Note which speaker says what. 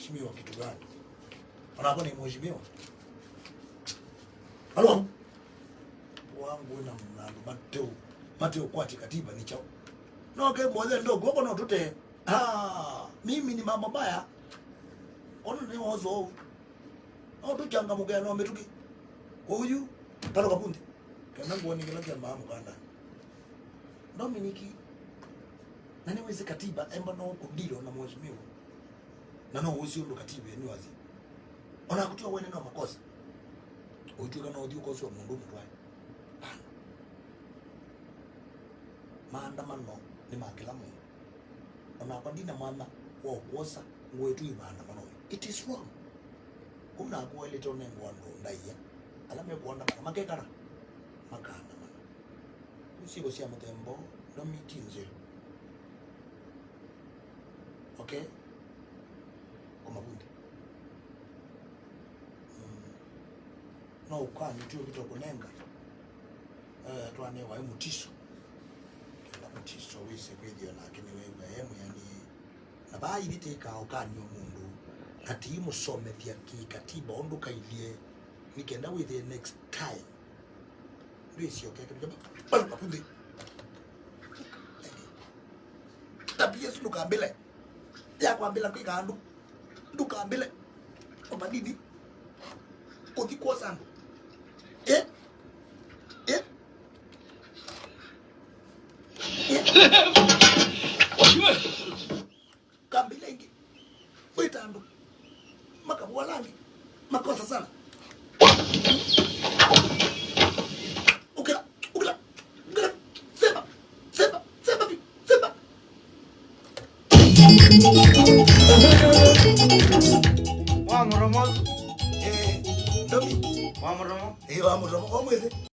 Speaker 1: mheshimiwa kitu gani? Anakuwa ni mheshimiwa. Halo. Wangu na mnalo Mateo kwati katiba ni chao. No ke mmoja ndogo huko na tute. Mimi ni mama baya. Ona ni wazo. Au tuchanga mugano ametuki. Huyu talo kapunde. Kana ngoni ngela kia mama kanda. Dominiki. Nani weze katiba emba no kudilo na mheshimiwa. Na no usi ndo katiba ni wazi. Ona kutoa wewe na makosa. Ujuka na udio koso mundu mtwaye. Maandamano ni makila mundu. Ona kwa dina mwana wa kuosa ngwetu maandamano. It is wrong. Kuna kwa ile tone ngwando ndaiya. Alame kuonda makekana. Makanda mana. Usigo sia mutembo no mitinze. Okay? Koma bundi. No ukani tu kitokunenga. Twane wa mutisho. Mutisho wise kwedio lakini wewe hemu yani nabai biteka ukani omundu ati musome thia kikatiba onduka ilie nikenda with the next time ndisi okay bali papunde tabia sulu kambele ya kwambela kwikandu ndukambele omadidi kodiko sandu Kabila ingi uitando makabualani makosa sana ukila sema
Speaker 2: wa moromo
Speaker 1: domi
Speaker 2: wa moromo
Speaker 1: wa moromo omweze